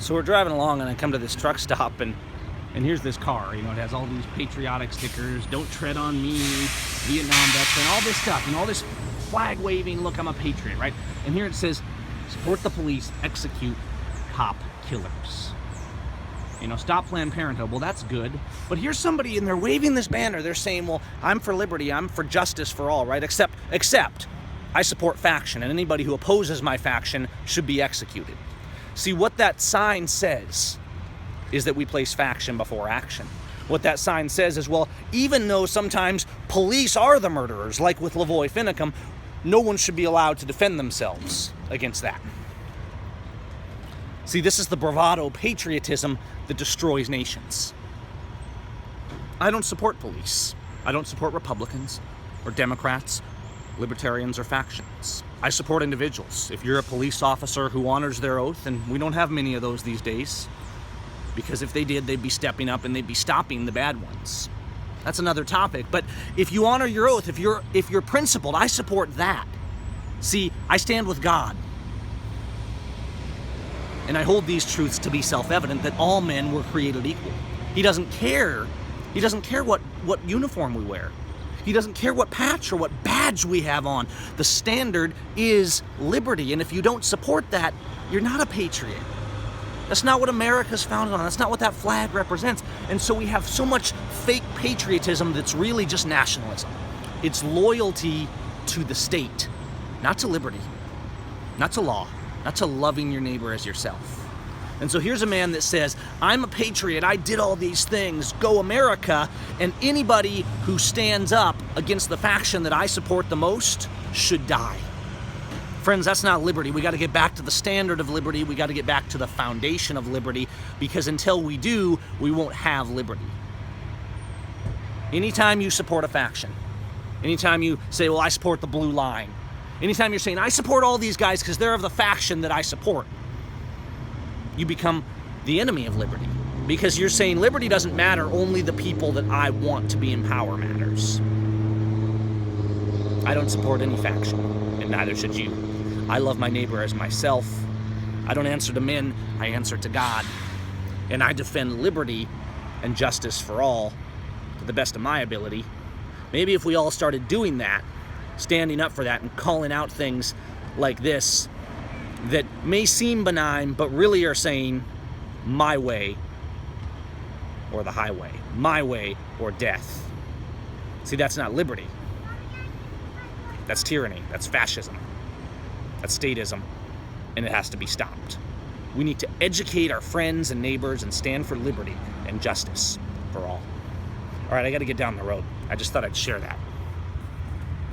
So we're driving along and I come to this truck stop and here's this car, it has all these patriotic stickers, don't tread on me, Vietnam veteran, all this stuff, all this flag waving, look, I'm a patriot, right? And here it says, support the police, execute cop killers. Stop Planned Parenthood. Well, that's good. But here's somebody and they're waving this banner. They're saying, well, I'm for liberty. I'm for justice for all, right? Except I support faction, and anybody who opposes my faction should be executed. See, what that sign says is that we place faction before action. What that sign says is, well, even though sometimes police are the murderers, like with Lavoy Finicum, no one should be allowed to defend themselves against that. See, this is the bravado patriotism that destroys nations. I don't support police. I don't support Republicans or Democrats, libertarians or factions. I support individuals. If you're a police officer who honors their oath, and we don't have many of those these days, because if they did, they'd be stepping up and they'd be stopping the bad ones. That's another topic. But if you honor your oath, if you're principled, I support that. See, I stand with God. And I hold these truths to be self-evident, that all men were created equal. He doesn't care. He doesn't care what uniform we wear. He doesn't care what patch or what badge we have on. The standard is liberty. And if you don't support that, you're not a patriot. That's not what America's founded on. That's not what that flag represents. And so we have so much fake patriotism that's really just nationalism. It's loyalty to the state, not to liberty, not to law, not to loving your neighbor as yourself. And so here's a man that says, I'm a patriot, I did all these things, go America, and anybody who stands up against the faction that I support the most should die. Friends, that's not liberty. We got to get back to the standard of liberty. We got to get back to the foundation of liberty, because until we do, we won't have liberty. Anytime you support a faction, anytime you say, well, I support the blue line, anytime you're saying, I support all these guys because they're of the faction that I support, you become the enemy of liberty, because you're saying liberty doesn't matter, only the people that I want to be in power matters. I don't support any faction, and neither should you. I love my neighbor as myself. I don't answer to men, I answer to God. And I defend liberty and justice for all to the best of my ability. Maybe if we all started doing that, standing up for that and calling out things like this that may seem benign, but really are saying, my way or the highway, my way or death. See, that's not liberty. That's tyranny, that's fascism, that's statism, and it has to be stopped. We need to educate our friends and neighbors and stand for liberty and justice for all. All right, I got to get down the road. I just thought I'd share that.